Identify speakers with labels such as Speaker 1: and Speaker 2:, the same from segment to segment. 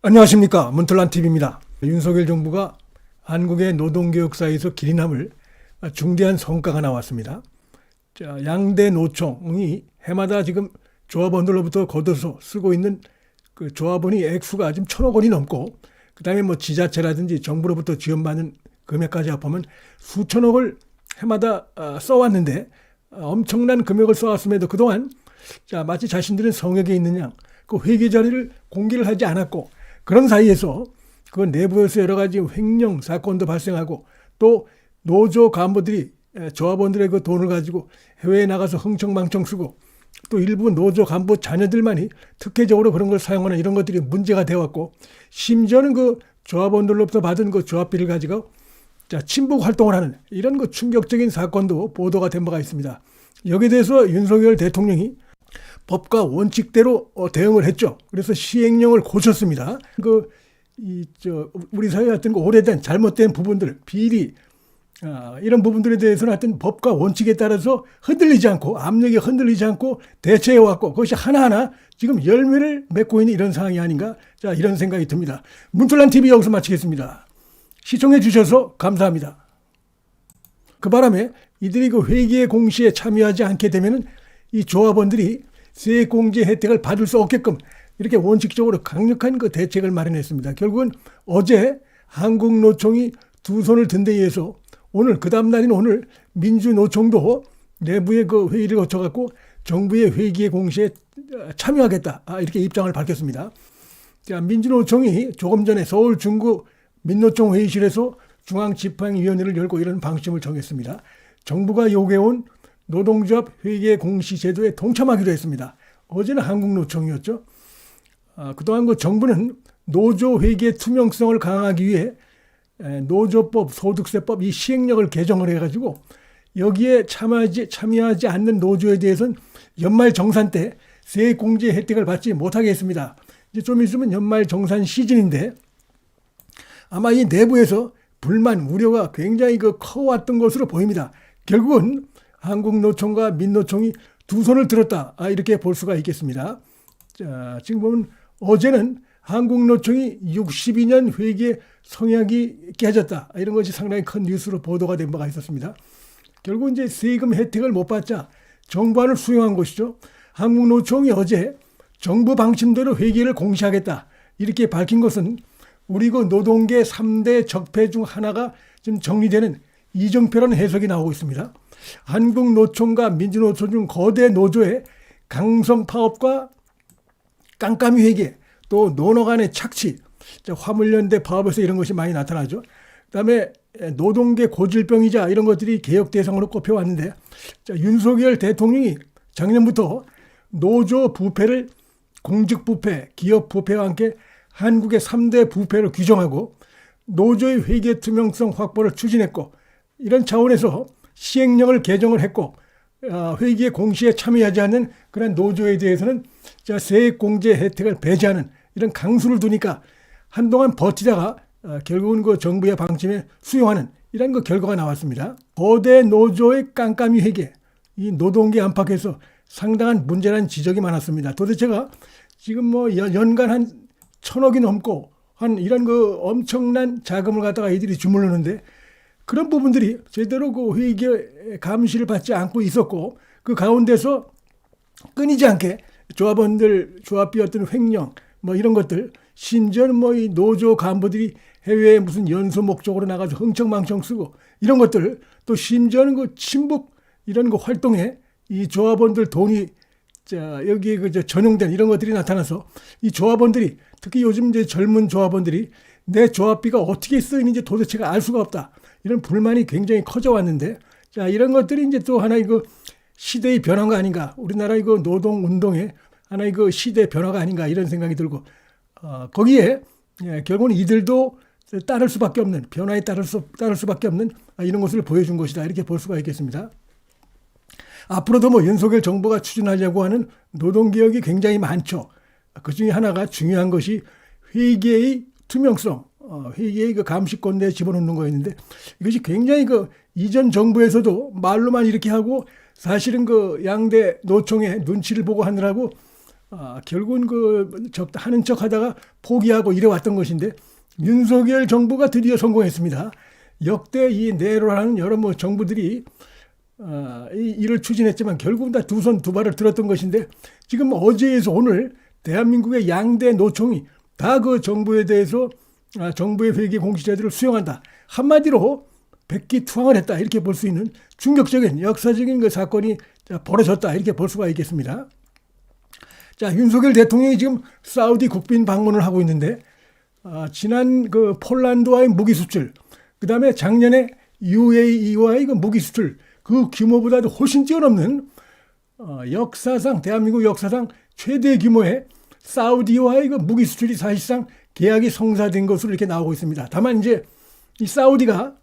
Speaker 1: 안녕하십니까, 문틀란TV입니다. 윤석열 정부가 한국의 노동개혁사에서 길이 남을 중대한 성과가 나왔습니다. 자, 양대 노총이 해마다 지금 조합원들로부터 걷어서 쓰고 있는 그 조합원이 액수가 지금 1,000억 원이 넘고, 그 다음에 뭐 지자체라든지 정부로부터 지원받는 금액까지 합하면 수천억을 해마다 써왔는데, 엄청난 금액을 써왔음에도 그동안 마치 자신들은 성역에 있는 양 그 회계 자리를 공개를 하지 않았고, 그런 사이에서 그 내부에서 여러 가지 횡령 사건도 발생하고, 또 노조 간부들이 조합원들의 그 돈을 가지고 해외에 나가서 흥청망청 쓰고, 또 일부 노조 간부 자녀들만이 특혜적으로 그런 걸 사용하는 이런 것들이 문제가 되어왔고, 심지어는 그 조합원들로부터 받은 그 조합비를 가지고 친북 활동을 하는 이런 그 충격적인 사건도 보도가 된 바가 있습니다. 여기에 대해서 윤석열 대통령이 법과 원칙대로 대응을 했죠. 그래서 시행령을 고쳤습니다. 우리 사회에 어떤 오래된 잘못된 부분들, 비리, 이런 부분들에 대해서는 하여튼 법과 원칙에 따라서 흔들리지 않고, 압력에 흔들리지 않고 대처해왔고, 그것이 하나하나 지금 열매를 맺고 있는 이런 상황이 아닌가, 이런 생각이 듭니다. 문틀란TV 여기서 마치겠습니다. 시청해 주셔서 감사합니다. 그 바람에 이들이 그 회계 공시에 참여하지 않게 되면은 이 조합원들이 세액공제 혜택을 받을 수 없게끔 이렇게 원칙적으로 강력한 그 대책을 마련했습니다. 결국은 어제 한국노총이 두 손을 든 데 의해서 오늘 그 다음 날인 오늘 민주노총도 내부의 그 회의를 거쳐갖고 정부의 회계 공시에 참여하겠다, 이렇게 입장을 밝혔습니다. 민주노총이 조금 전에 서울 중구 민노총 회의실에서 중앙집행위원회를 열고 이런 방침을 정했습니다. 정부가 요구해온 노동조합 회계 공시 제도에 동참하기로 했습니다. 어제는 한국노총이었죠. 그동안 그 정부는 노조 회계 투명성을 강화하기 위해 노조법, 소득세법 이 시행령을 개정을 해가지고 여기에 참여하지 않는 노조에 대해서는 연말정산 때 세액공제 혜택을 받지 못하게 했습니다. 이제 좀 있으면 연말정산 시즌인데 아마 이 내부에서 불만, 우려가 굉장히 커왔던 것으로 보입니다. 결국은 한국노총과 민노총이 두 손을 들었다, 이렇게 볼 수가 있겠습니다. 자, 지금 보면 어제는 한국노총이 62년 회계 성약이 깨졌다, 이런 것이 상당히 큰 뉴스로 보도가 된 바가 있었습니다. 결국 이제 세금 혜택을 못 받자 정부안을 수용한 것이죠. 한국노총이 어제 정부 방침대로 회계를 공시하겠다, 이렇게 밝힌 것은 우리 그 노동계 3대 적폐 중 하나가 지금 정리되는 이정표라는 해석이 나오고 있습니다. 한국노총과 민주노총 중 거대 노조의 강성 파업과 깜깜이 회계, 또 노노 간의 착취, 화물연대 파업에서 이런 것이 많이 나타나죠. 그다음에 노동계 고질병이자 이런 것들이 개혁 대상으로 꼽혀왔는데, 윤석열 대통령이 작년부터 노조 부패를 공직부패, 기업부패와 함께 한국의 3대 부패로 규정하고 노조의 회계 투명성 확보를 추진했고, 이런 차원에서 시행령을 개정을 했고, 회계 공시에 참여하지 않는 그런 노조에 대해서는 세액공제 혜택을 배제하는 이런 강수를 두니까 한동안 버티다가 결국은 그 정부의 방침에 수용하는 이런 그 결과가 나왔습니다. 거대 노조의 깜깜이 회계, 이 노동계 안팎에서 상당한 문제라는 지적이 많았습니다. 도대체가 지금 뭐 연간 한 1,000억이 넘고 한 이런 그 엄청난 자금을 갖다가 이들이 주물르는데, 그런 부분들이 제대로 그 회계 감시를 받지 않고 있었고, 그 가운데서 끊이지 않게 조합원들 조합비 어떤 횡령 뭐 이런 것들, 심지어는 뭐 이 노조 간부들이 해외에 무슨 연수 목적으로 나가서 흥청망청 쓰고 이런 것들, 또 심지어는 그 친북 이런 그 활동에 이 조합원들 돈이 여기에 그 전용된 이런 것들이 나타나서 이 조합원들이, 특히 요즘 이제 젊은 조합원들이 내 조합비가 어떻게 쓰이는지 도대체가 알 수가 없다, 이런 불만이 굉장히 커져왔는데, 이런 것들이 이제 또 하나의 그 시대의 변화가 아닌가, 우리나라의 그 노동 운동의 하나의 그 시대 변화가 아닌가, 이런 생각이 들고, 거기에 결국은 이들도 따를 수밖에 없는, 변화에 따를 수밖에 없는 이런 것을 보여준 것이다, 이렇게 볼 수가 있겠습니다. 앞으로도 뭐 윤석열 정부가 추진하려고 하는 노동개혁이 굉장히 많죠. 그 중에 하나가 중요한 것이 회계의 투명성, 회계의 그 감시권 내에 집어넣는 거였는데, 이것이 굉장히 그 이전 정부에서도 말로만 이렇게 하고 사실은 그 양대 노총의 눈치를 보고 하느라고 결국은 하는 척 하다가 포기하고 이래왔던 것인데 윤석열 정부가 드디어 성공했습니다. 역대 이 네로라는 여러 정부들이 이를 추진했지만 결국은 다 두 손 두 발을 들었던 것인데 지금 어제에서 오늘 대한민국의 양대 노총이 다 그 정부에 대해서 정부의 회계 공시제도를 수용한다. 한마디로 백기투항을 했다. 이렇게 볼 수 있는 충격적인 역사적인 그 사건이 벌어졌다. 이렇게 볼 수가 있겠습니다. 자, 윤석열 대통령이 지금 사우디 국빈 방문을 하고 있는데 지난 그 폴란드와의 무기 수출, 그 다음에 작년에 UAE와의 그 무기 수출, 그 규모보다도 훨씬 뛰어넘는 역사상 대한민국 역사상 최대 규모의 사우디와의 그 무기 수출이 사실상 계약이 성사된 것으로 이렇게 나오고 있습니다. 다만 이제 이 사우디가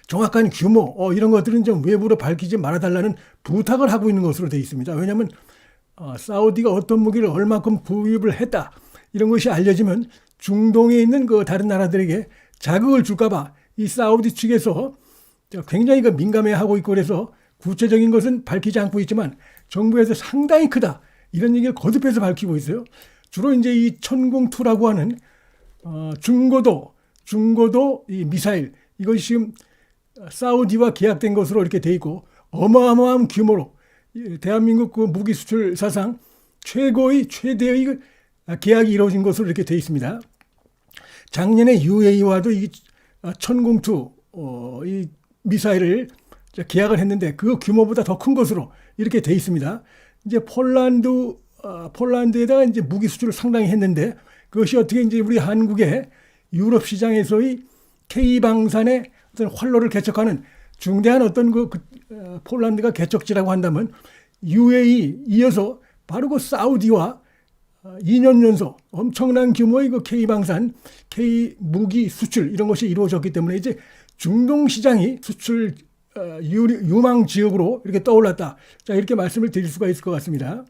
Speaker 1: 정확한 규모 이런 것들은 좀 외부로 밝히지 말아달라는 부탁을 하고 있는 것으로 되어 있습니다. 왜냐하면 사우디가 어떤 무기를 얼마큼 구입을 했다 이런 것이 알려지면 중동에 있는 그 다른 나라들에게 자극을 줄까봐 이 사우디 측에서 굉장히 민감해하고 있고 그래서 구체적인 것은 밝히지 않고 있지만 정부에서 상당히 크다 이런 얘기를 거듭해서 밝히고 있어요. 주로 이제 이 천궁2라고 하는 중고도 이 미사일 이것이 지금 사우디와 계약된 것으로 이렇게 돼 있고 어마어마한 규모로 대한민국 그 무기 수출 사상 최대의 계약이 이루어진 것으로 이렇게 돼 있습니다. 작년에 UAE와도 이 천궁2 이 미사일을 계약을 했는데 그 규모보다 더 큰 것으로 이렇게 돼 있습니다. 이제 폴란드에다가 이제 무기 수출을 상당히 했는데 그것이 어떻게 이제 우리 한국의 유럽 시장에서의 K방산의 어떤 활로를 개척하는 중대한 어떤 폴란드가 개척지라고 한다면 UAE 이어서 바로 그 사우디와 2년 연속 엄청난 규모의 그 K방산, K무기 수출 이런 것이 이루어졌기 때문에 이제 중동 시장이 수출 유망 지역으로 이렇게 떠올랐다. 자, 이렇게 말씀을 드릴 수가 있을 것 같습니다.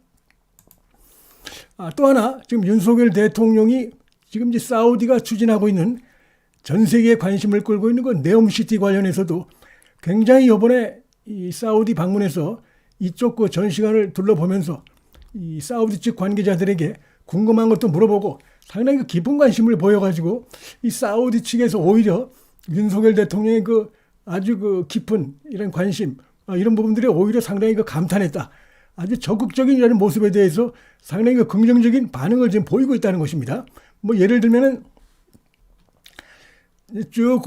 Speaker 1: 또 하나 지금 윤석열 대통령이 지금 이제 사우디가 추진하고 있는 전 세계에 관심을 끌고 있는 그 네옴시티 관련해서도 굉장히 이번에 이 사우디 방문해서 이쪽 그 전시관을 둘러보면서 이 사우디 측 관계자들에게 궁금한 것도 물어보고 상당히 그 깊은 관심을 보여가지고 이 사우디 측에서 오히려 윤석열 대통령의 그 아주 그 깊은 이런 관심 이런 부분들이 오히려 상당히 그 감탄했다. 아주 적극적인 이런 모습에 대해서 상당히 그 긍정적인 반응을 지금 보이고 있다는 것입니다. 뭐 예를 들면은 쭉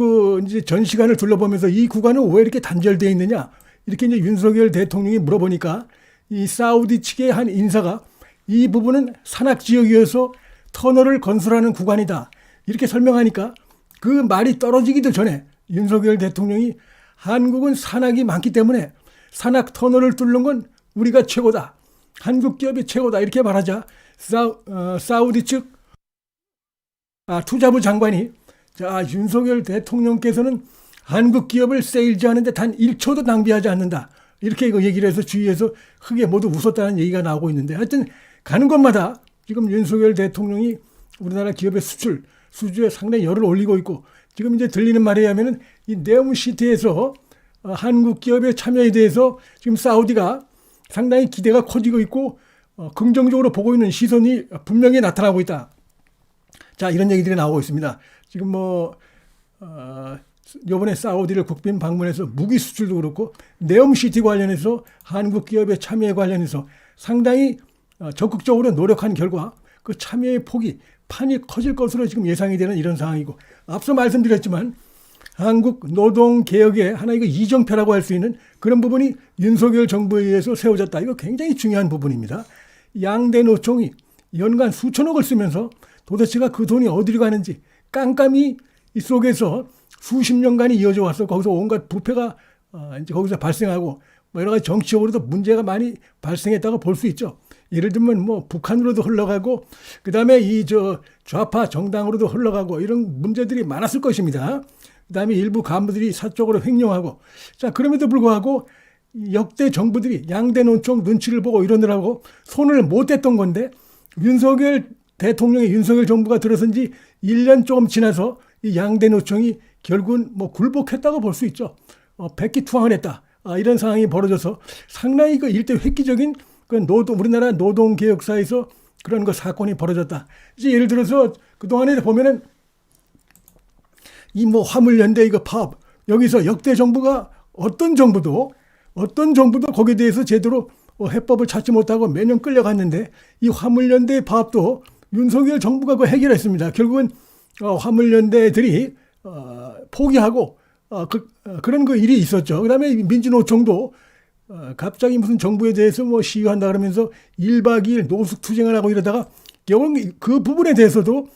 Speaker 1: 이제 전시관을 둘러보면서 이 구간은 왜 이렇게 단절되어 있느냐 이렇게 이제 윤석열 대통령이 물어보니까 이 사우디 측의 한 인사가 이 부분은 산악 지역이어서 터널을 건설하는 구간이다 이렇게 설명하니까 그 말이 떨어지기도 전에 윤석열 대통령이 한국은 산악이 많기 때문에 산악 터널을 뚫는 건 우리가 최고다. 한국 기업이 최고다. 이렇게 말하자 사우디 측 투자부 장관이 자, 윤석열 대통령께서는 한국 기업을 세일즈하는데 단 1초도 낭비하지 않는다. 이렇게 얘기를 해서 주위에서 크게 모두 웃었다는 얘기가 나오고 있는데 하여튼 가는 곳마다 지금 윤석열 대통령이 우리나라 기업의 수주에 상당히 열을 올리고 있고 지금 이제 들리는 말에 의하면 이 네옴시티에서 한국 기업의 참여에 대해서 지금 사우디가 상당히 기대가 커지고 있고 긍정적으로 보고 있는 시선이 분명히 나타나고 있다. 자, 이런 얘기들이 나오고 있습니다. 지금 이번에 사우디를 국빈 방문해서 무기 수출도 그렇고 네옴시티 관련해서 한국 기업의 참여에 관련해서 상당히 적극적으로 노력한 결과 그 참여의 판이 커질 것으로 지금 예상이 되는 이런 상황이고 앞서 말씀드렸지만 한국 노동개혁의 하나의 이정표라고 할 수 있는 그런 부분이 윤석열 정부에 의해서 세워졌다. 이거 굉장히 중요한 부분입니다. 양대 노총이 연간 수천억을 쓰면서 도대체가 그 돈이 어디로 가는지 깜깜이 이 속에서 수십 년간이 이어져 왔어. 거기서 온갖 부패가 이제 거기서 발생하고 여러 가지 정치적으로도 문제가 많이 발생했다고 볼 수 있죠. 예를 들면 북한으로도 흘러가고 그다음에 좌파 정당으로도 흘러가고 이런 문제들이 많았을 것입니다. 그다음에 일부 간부들이 사적으로 횡령하고 자 그럼에도 불구하고 역대 정부들이 양대 노총 눈치를 보고 이러느라고 손을 못 댔던 건데 윤석열 대통령의 윤석열 정부가 들어선 지 1년 조금 지나서 이 양대 노총이 결국은 굴복했다고 볼 수 있죠. 백기투항을 했다. 이런 상황이 벌어져서 상당히 일대 획기적인 그 우리나라 노동개혁사에서 그런 거 사건이 벌어졌다. 이제 예를 들어서 그동안에 보면은 이 뭐 화물연대 이거 파업 여기서 역대 정부가 어떤 정부도 거기에 대해서 제대로 해법을 찾지 못하고 매년 끌려갔는데 이 화물연대 파업도 윤석열 정부가 그 해결했습니다. 결국은 화물연대들이 포기하고 그런 그 일이 있었죠. 그다음에 민주노총도 갑자기 무슨 정부에 대해서 뭐 시위한다 그러면서 1박 2일 노숙투쟁을 하고 이러다가 결국 그 부분에 대해서도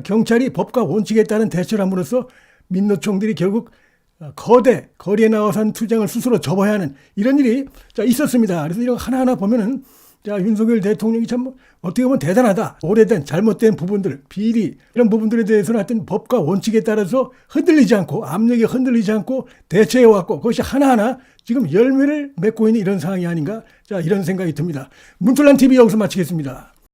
Speaker 1: 경찰이 법과 원칙에 따른 대처를 함으로써 민노총들이 결국 거리에 나와서 한 투쟁을 스스로 접어야 하는 이런 일이 있었습니다. 그래서 이런 거 하나하나 보면은 윤석열 대통령이 참 어떻게 보면 대단하다. 오래된 잘못된 부분들, 비리 이런 부분들에 대해서는 하여튼 법과 원칙에 따라서 흔들리지 않고 압력에 흔들리지 않고 대처해 왔고 그것이 하나하나 지금 열매를 맺고 있는 이런 상황이 아닌가 이런 생각이 듭니다. 문틀란 TV 여기서 마치겠습니다.